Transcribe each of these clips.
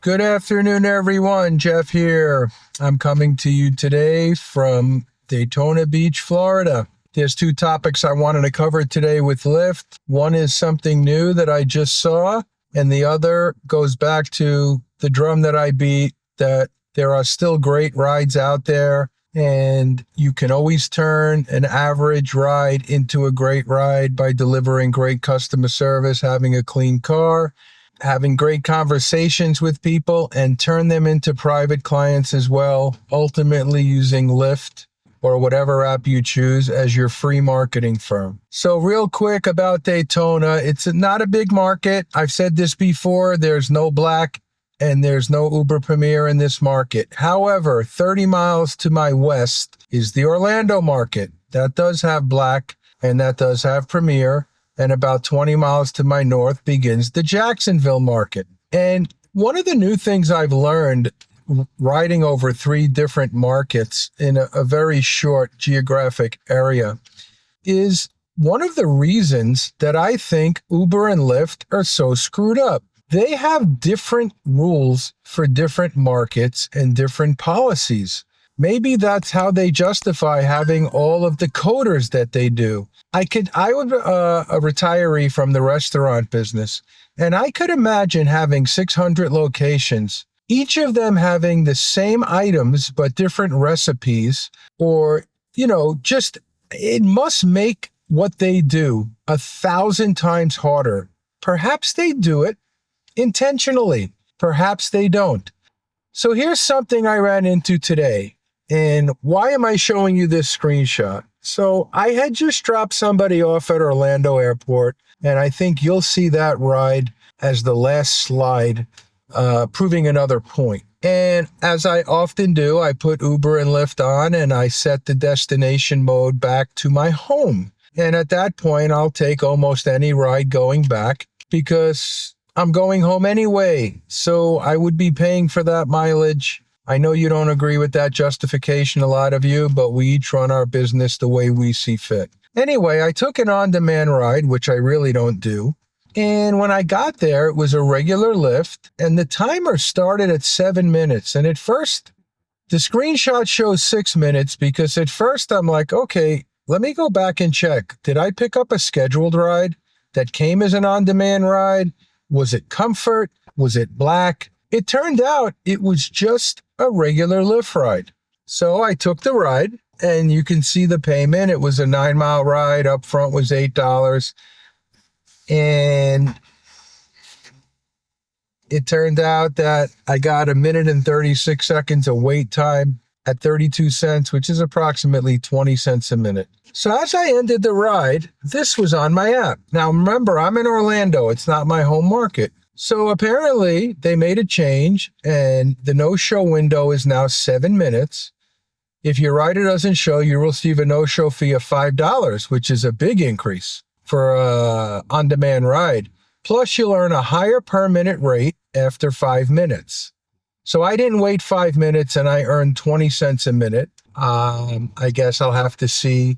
Good afternoon, everyone. Jeff here. I'm coming to you today from Daytona Beach, Florida. There's two topics I wanted to cover today with Lyft. One is something new that I just saw, and the other goes back to the drum that I beat, that there are still great rides out there, and you can always turn an average ride into a great ride by delivering great customer service, having a clean car, having great conversations with people, and turn them into private clients as well, ultimately using Lyft or whatever app you choose as your free marketing firm. So real quick about Daytona, it's not a big market. I've said this before, there's no Black and there's no Uber Premier in this market. However, 30 miles to my west is the Orlando market. That does have Black and that does have Premier. And about 20 miles to my north begins the Jacksonville market. And one of the new things I've learned riding over 3 different markets in a very short geographic area is one of the reasons that I think Uber and Lyft are so screwed up. They have different rules for different markets and different policies. Maybe that's how they justify having all of the coders that they do. I was a retiree from the restaurant business, and I could imagine having 600 locations, each of them having the same items but different recipes, or, just it must make what they do 1,000 times harder. Perhaps they do it intentionally. Perhaps they don't. So here's something I ran into today. And why am I showing you this screenshot? So I had just dropped somebody off at Orlando Airport, and I think you'll see that ride as the last slide, proving another point. And as I often do, I put Uber and Lyft on, and I set the destination mode back to my home. And at that point, I'll take almost any ride going back because I'm going home anyway. So I would be paying for that mileage. I know you don't agree with that justification, a lot of you, but we each run our business the way we see fit. Anyway, I took an on-demand ride, which I really don't do. And when I got there, it was a regular Lyft, and the timer started at 7 minutes. And at first, the screenshot shows 6 minutes because at first I'm like, okay, let me go back and check. Did I pick up a scheduled ride that came as an on-demand ride? Was it Comfort? Was it Black? It turned out it was just a regular Lyft ride. So I took the ride, and you can see the payment. It was a 9-mile ride. Up front was $8. And it turned out that I got 1 minute and 36 seconds of wait time at 32 cents, which is approximately 20 cents a minute. So as I ended the ride, this was on my app. Now remember, I'm in Orlando. It's not my home market. So apparently they made a change, and the no-show window is now 7 minutes. If your rider doesn't show, you receive a no-show fee of $5, which is a big increase for a on-demand ride. Plus, you'll earn a higher per-minute rate after 5 minutes. So I didn't wait 5 minutes, and I earned 20 cents a minute. I guess I'll have to see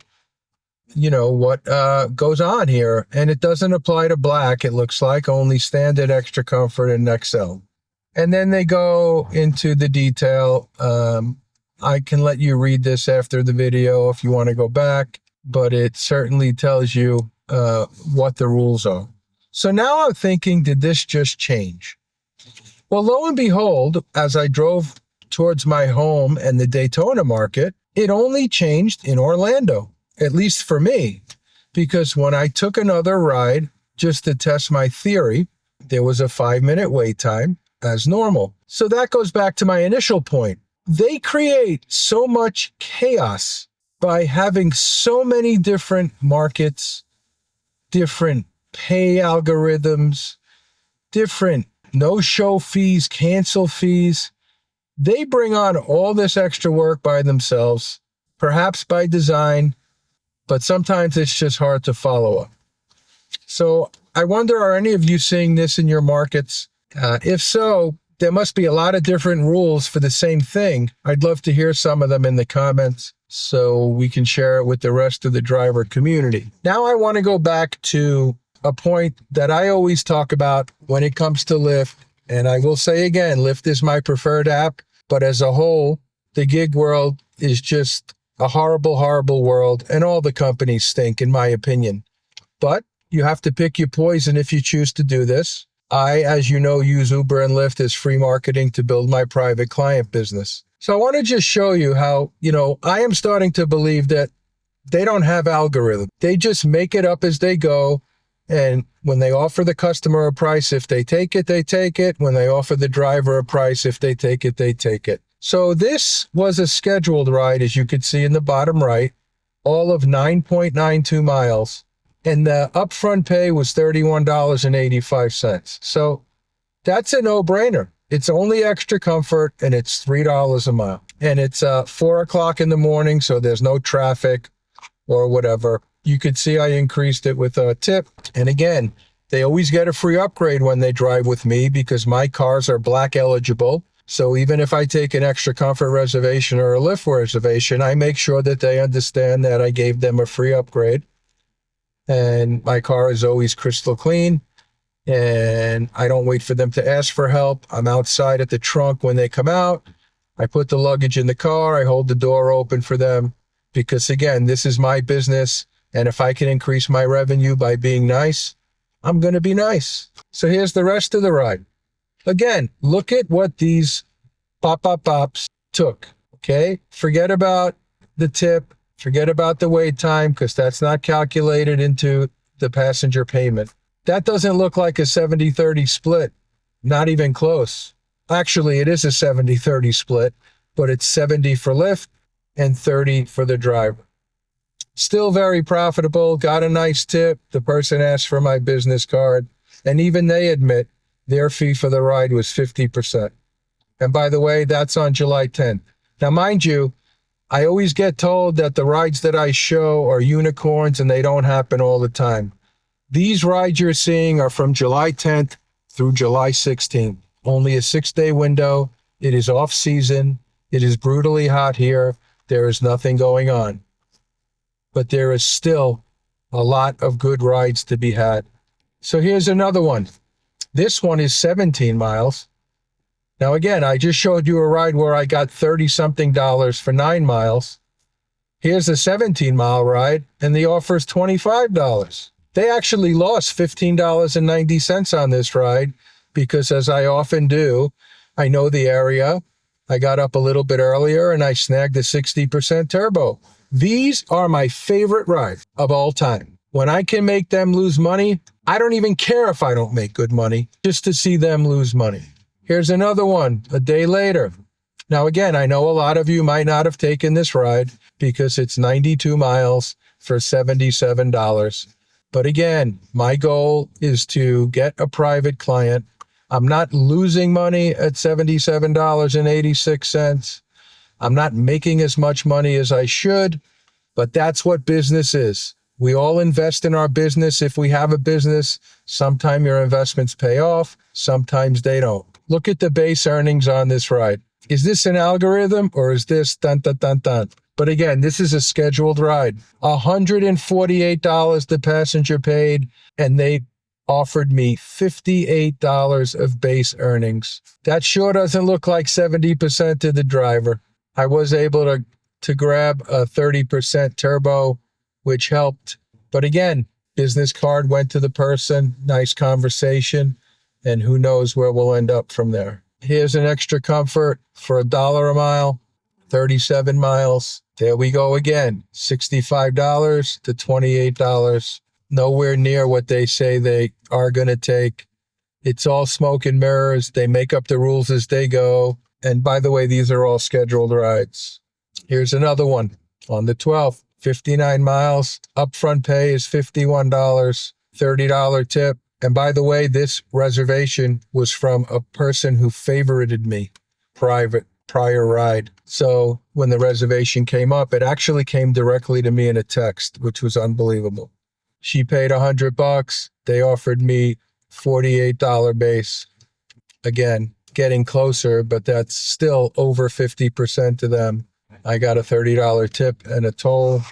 what goes on here. And it doesn't apply to Black, it looks like, only Standard, Extra Comfort, and XL. And then they go into the detail. I can let you read this after the video if you want to go back, but it certainly tells you what the rules are. So now I'm thinking, did this just change? Well, lo and behold, as I drove towards my home and the Daytona market, it only changed in Orlando. At least for me, because when I took another ride just to test my theory, there was a 5-minute wait time as normal. So that goes back to my initial point. They create so much chaos by having so many different markets, different pay algorithms, different no-show fees, cancel fees. They bring on all this extra work by themselves, perhaps by design, but sometimes it's just hard to follow up. So I wonder, are any of you seeing this in your markets? If so, there must be a lot of different rules for the same thing. I'd love to hear some of them in the comments so we can share it with the rest of the driver community. Now I want to go back to a point that I always talk about when it comes to Lyft, And I will say again, Lyft is my preferred app, but as a whole, the gig world is just a horrible, horrible world, and all the companies stink, in my opinion. But you have to pick your poison if you choose to do this. I, as you know, use Uber and Lyft as free marketing to build my private client business. So I want to just show you how, I am starting to believe that they don't have algorithm. They just make it up as they go. And when they offer the customer a price, if they take it, they take it. When they offer the driver a price, if they take it, they take it. So this was a scheduled ride, as you could see in the bottom right, all of 9.92 miles. And the upfront pay was $31.85. So that's a no-brainer. It's only extra comfort, and it's $3 a mile. And it's 4 o'clock in the morning, so there's no traffic or whatever. You could see I increased it with a tip. And again, they always get a free upgrade when they drive with me because my cars are black eligible. So even if I take an extra comfort reservation or a Lyft reservation, I make sure that they understand that I gave them a free upgrade. And my car is always crystal clean, and I don't wait for them to ask for help. I'm outside at the trunk when they come out. I put the luggage in the car. I hold the door open for them because, again, this is my business. And if I can increase my revenue by being nice, I'm going to be nice. So here's the rest of the ride. Again, look at what these bops took, okay? Forget about the tip. Forget about the wait time because that's not calculated into the passenger payment. That doesn't look like a 70-30 split. Not even close. Actually, it is a 70-30 split, but it's 70 for Lyft and 30 for the driver. Still very profitable. Got a nice tip. The person asked for my business card. And even they admit their fee for the ride was 50%. And by the way, that's on July 10th. Now, mind you, I always get told that the rides that I show are unicorns and they don't happen all the time. These rides you're seeing are from July 10th through July 16th. Only a 6-day window. It is off season. It is brutally hot here. There is nothing going on. But there is still a lot of good rides to be had. So here's another one. This one is 17 miles. Now, again, I just showed you a ride where I got $30-something for 9 miles. Here's a 17-mile ride, and the offer is $25. They actually lost $15.90 on this ride because, as I often do, I know the area. I got up a little bit earlier, and I snagged the 60% turbo. These are my favorite rides of all time. When I can make them lose money, I don't even care if I don't make good money, just to see them lose money. Here's another one, a day later. Now, again, I know a lot of you might not have taken this ride because it's 92 miles for $77. But again, my goal is to get a private client. I'm not losing money at $77.86. I'm not making as much money as I should, but that's what business is. We all invest in our business. If we have a business, sometimes your investments pay off, sometimes they don't. Look at the base earnings on this ride. Is this an algorithm or is this dun, dun, dun, dun? But again, this is a scheduled ride. $148 the passenger paid, and they offered me $58 of base earnings. That sure doesn't look like 70% to the driver. I was able to grab a 30% turbo, which helped. But again, business card went to the person, nice conversation, and who knows where we'll end up from there. Here's an extra comfort for $1 a mile, 37 miles. There we go again, $65 to $28. Nowhere near what they say they are going to take. It's all smoke and mirrors. They make up the rules as they go. And by the way, these are all scheduled rides. Here's another one on the 12th, 59 miles. Upfront pay is $51, $30 tip. And by the way, this reservation was from a person who favorited me, prior ride. So when the reservation came up, it actually came directly to me in a text, which was unbelievable. She paid $100. They offered me $48 base. Again, getting closer, but that's still over 50% to them. I got a $30 tip and a toll,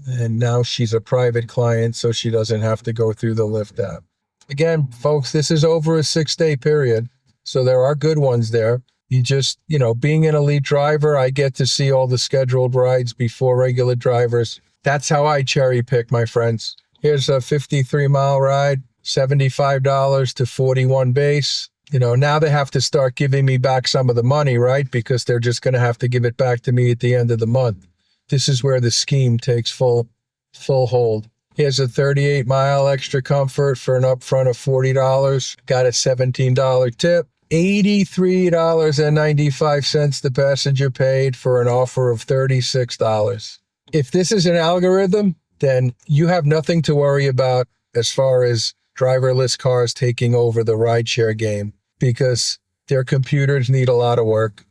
and now she's a private client, so she doesn't have to go through the Lyft app. Again, folks, this is over a 6-day period. So there are good ones there. You just, being an elite driver, I get to see all the scheduled rides before regular drivers. That's how I cherry pick, my friends. Here's a 53-mile ride, $75 to 41 base. Now they have to start giving me back some of the money, right? Because they're just going to have to give it back to me at the end of the month. This is where the scheme takes full hold. Here's a 38-mile extra comfort for an upfront of $40. Got a $17 tip. $83.95 the passenger paid for an offer of $36. If this is an algorithm, then you have nothing to worry about as far as driverless cars taking over the rideshare game, because their computers need a lot of work.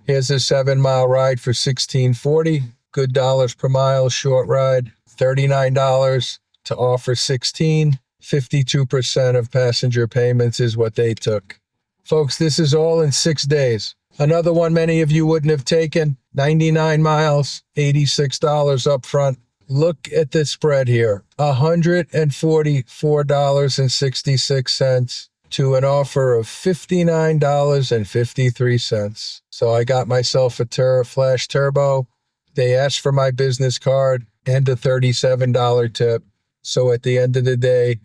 Here's a 7-mile ride for $16.40. Good dollars per mile, short ride. $39 to offer $16. 52% of passenger payments is what they took. Folks, this is all in 6 days. Another one many of you wouldn't have taken, 99 miles, $86 up front. Look at the spread here, $144.66 to an offer of $59.53. So I got myself a Flash Turbo. They asked for my business card and a $37 tip. So at the end of the day,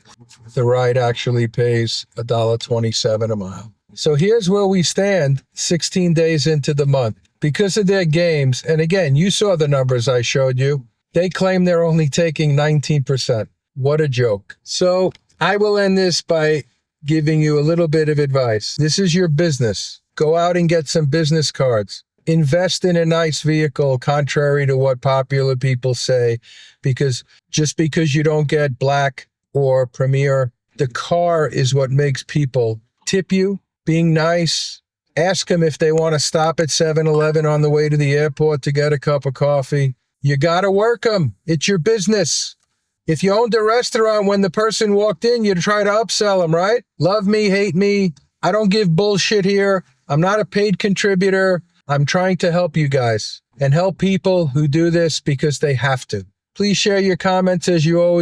the ride actually pays $1.27 a mile. So here's where we stand 16 days into the month. Because of their games, and again, you saw the numbers I showed you, they claim they're only taking 19%. What a joke. So I will end this by giving you a little bit of advice. This is your business. Go out and get some business cards. Invest in a nice vehicle, contrary to what popular people say, because just because you don't get Black or Premier, the car is what makes people tip you. Being nice, ask them if they want to stop at 7-Eleven on the way to the airport to get a cup of coffee. You got to work them. It's your business. If you owned a restaurant, when the person walked in, you'd try to upsell them, right? Love me, hate me. I don't give bullshit here. I'm not a paid contributor. I'm trying to help you guys and help people who do this because they have to. Please share your comments as you always